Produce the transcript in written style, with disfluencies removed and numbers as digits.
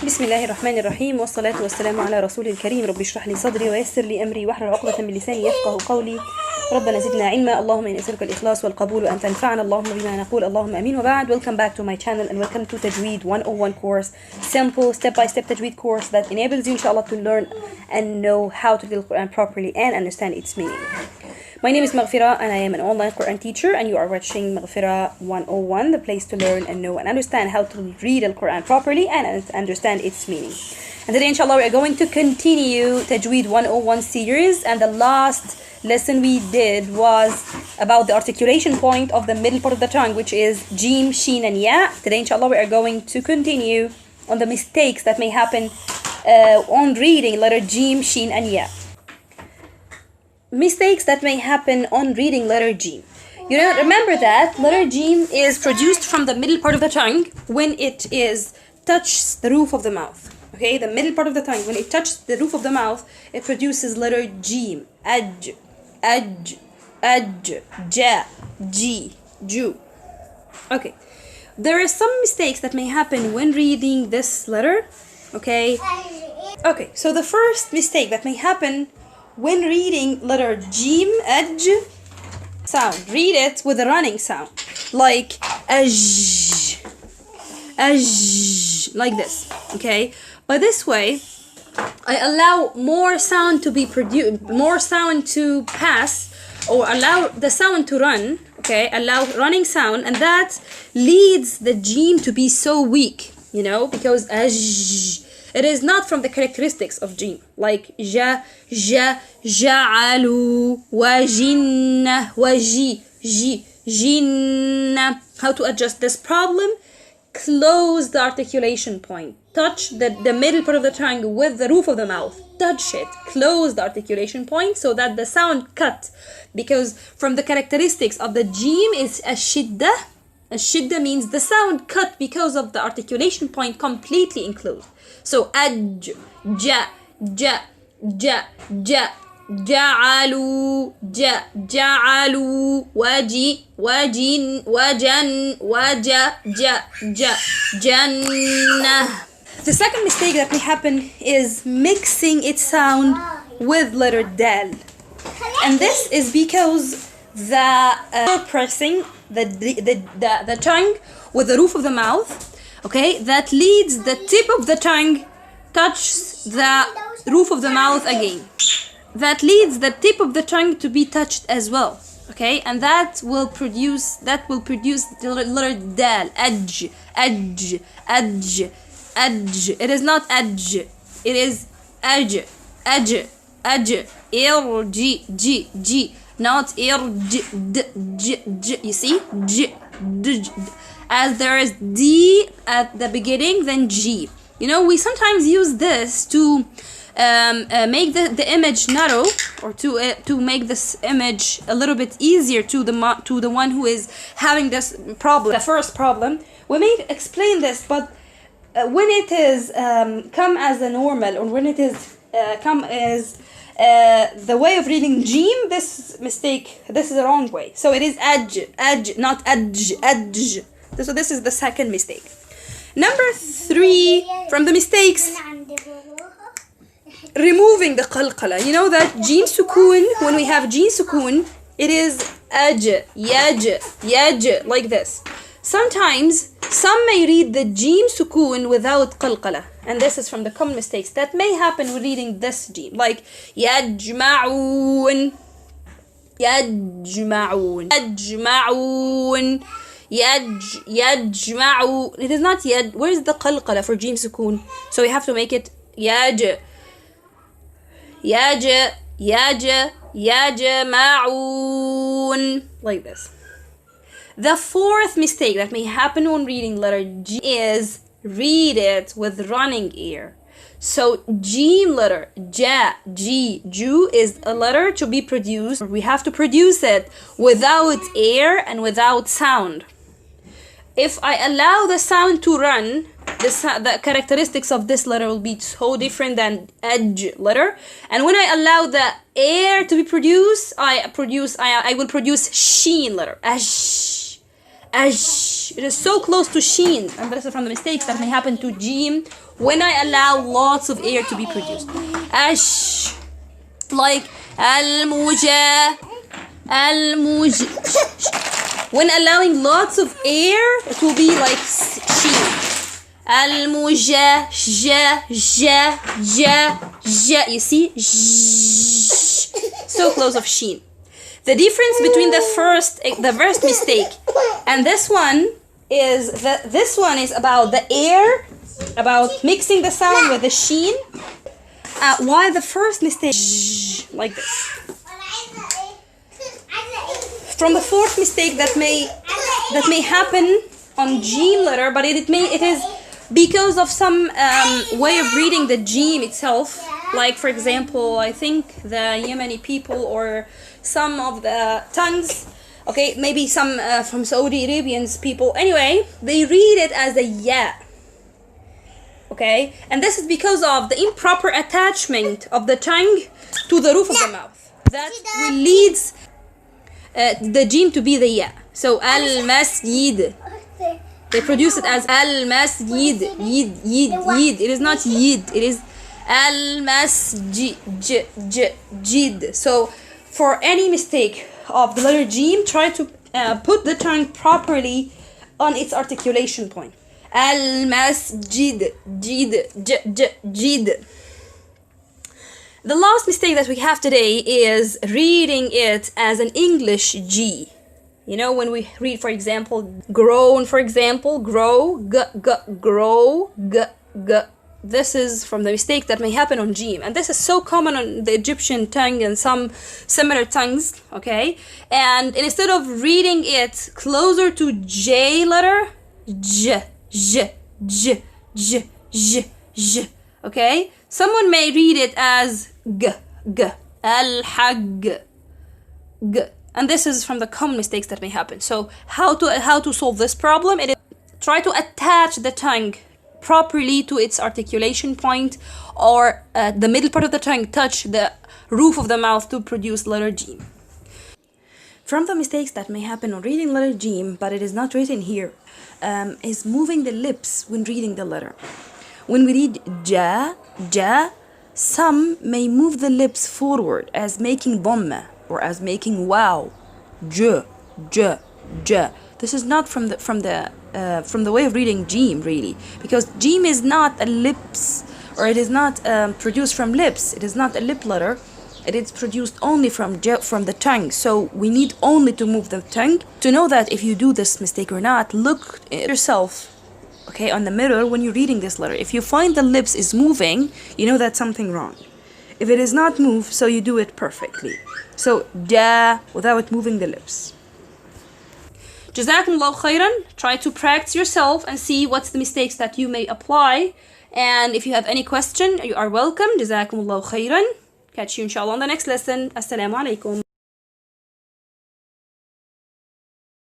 بسم الله الرحمن الرحيم والصلاة والسلام على رسول الكريم. رب اشرح لي صدري ويسر لي أمري واحلل عقدة من لساني يفقه قولي. ربنا زدنا علما. اللهم إني أسألك الإخلاص والقبول وأن تنفعنا اللهم بما نقول. اللهم أمين. وبعد. Welcome back to my channel and welcome to Tajweed 101 course, simple step-by-step Tajweed course that enables you inshallah to learn and know how to read the Quran properly and understand its meaning. My name is Maghfira and I am an online Quran teacher, and you are watching Maghfira 101, the place to learn and know and understand how to read the Quran properly and understand its meaning. And today inshallah we are going to continue Tajweed 101 series, and the last lesson we did was about the articulation point of the middle part of the tongue, which is Jim, Sheen and Ya. Today inshallah we are going to continue on the mistakes that may happen on reading letter Jim, Sheen and Ya. Mistakes that may happen on reading letter Jim. You know, remember that letter Jim is produced from the middle part of the tongue when it touches the roof of the mouth. Okay, the middle part of the tongue, when it touches the roof of the mouth, it produces letter Jim. Aj, aj, aj, ja, ji, ju. Okay, there are some mistakes that may happen when reading this letter. Okay, so the first mistake that may happen when reading letter Jim, aj, sound. Read it with a running sound, like aj, aj, like this. Okay, by this way, I allow more sound to be produced, more sound to pass, or allow the sound to run. Okay, allow running sound, and that leads the Jim to be so weak. You know, because aj. It is not from the characteristics of Jim, like ja, ja, ja'alu, wa jinna, wa ji, ji, jinna. How to adjust this problem? Close the articulation point. Touch the middle part of the tongue with the roof of the mouth. Touch it. Close the articulation point so that the sound cut. Because from the characteristics of the Jim is ashidda. Ashidda means the sound cut because of the articulation point completely enclosed. So aj, ja, ja, ja, ja, ja'alu, ja, ja'alu, waji, wajin, wajan, waja, ja, ja, janna. The second mistake that may happen is mixing its sound with letter dal. And this is because pressing the tongue with the roof of the mouth, okay, that leads the tip of the tongue touches the roof of the mouth again. That leads the tip of the tongue to be touched as well, okay, and that will produce the letter dal, aj, aj, aj, aj. It is not aj, it is aj, aj, aj, ji, ji, ji. Not j, d, j, j. You see? J, d, j. As there is d at the beginning, then g. You know, we sometimes use this to make the image narrow, or to make this image a little bit easier to the one who is having this problem. The first problem, we may explain this, but when it is come as a normal, or when it is come as the way of reading Jim, this is the wrong way. So it is aj, not aj. So this is the second mistake. Number 3 from the mistakes, removing the qalqala. You know that Jim sukun, when we have Jim sukun, it is aj, yaj, yaj, like this. Sometimes some may read the Jim sukun without qalqala, and this is from the common mistakes that may happen with reading this Jim, like yajma'un, yajma'un, yajma'un, yajma'u. It is not yad. Where is the qalqala for Jim sukun? So we have to make it yaj, yaj, yaj, yajma'un, like this. The fourth mistake that may happen when reading letter G is read it with running air. So Jim letter, ja, ji, ju, is a letter to be produced. We have to produce it without air and without sound. If I allow the sound to run, the characteristics of this letter will be so different than aj letter. And when I allow the air to be produced, I will produce sheen letter. Ash, ash. It is so close to sheen. And this is from the mistakes that may happen to jim when I allow lots of air to be produced. Ash. Like al-muja. When allowing lots of air, it will be like sheen. Al-muja, ja, ja, ja, ja. You see? So close of sheen. The difference between the first mistake and this one is that this one is about the air, about mixing the sound with the sheen. While the first mistake, like this. From the fourth mistake that may happen on jim letter, but it is because of some way of reading the jim itself. Like for example, I think the Yemeni people or some of the tongues, okay, maybe some from Saudi Arabians people. Anyway, they read it as a ya. Okay, and this is because of the improper attachment of the tongue to the roof of the mouth. That will leads the jim to be the ya. So al-masjid. They produce it as al-masjid. Yid. It is not yid. It is al-masjid. So for any mistake of the letter jim, try to put the tongue properly on its articulation point. Al-masjid. Jid. The last mistake that we have today is reading it as an English G. You know, when we read, for example, grown, for example, grow, grow, g. This is from the mistake that may happen on jim. And this is so common on the Egyptian tongue and some similar tongues, okay? And instead of reading it closer to J letter, J, okay? Someone may read it as g, al-hag, g. And this is from the common mistakes that may happen. So how to solve this problem? It is try to attach the tongue properly to its articulation point, or the middle part of the tongue touch the roof of the mouth to produce letter jim. From the mistakes that may happen on reading letter jim, but it is not written here, is moving the lips when reading the letter. When we read ja, some may move the lips forward as making dhamma or as making wow, j. This is not from the way of reading jim, really, because jim is not a lips, or it is not produced from lips. It is not a lip letter. It is produced only from the tongue. So we need only to move the tongue. To know that if you do this mistake or not, look at yourself, okay, on the mirror when you're reading this letter. If you find the lips is moving, you know that's something wrong. If it is not moved, so you do it perfectly. So ja without moving the lips. Jazakumullahu khairan. Try to practice yourself and see what's the mistakes that you may apply. And if you have any question, you are welcome. Jazakumullahu khairan. Catch you inshallah on the next lesson. Assalamu alaikum.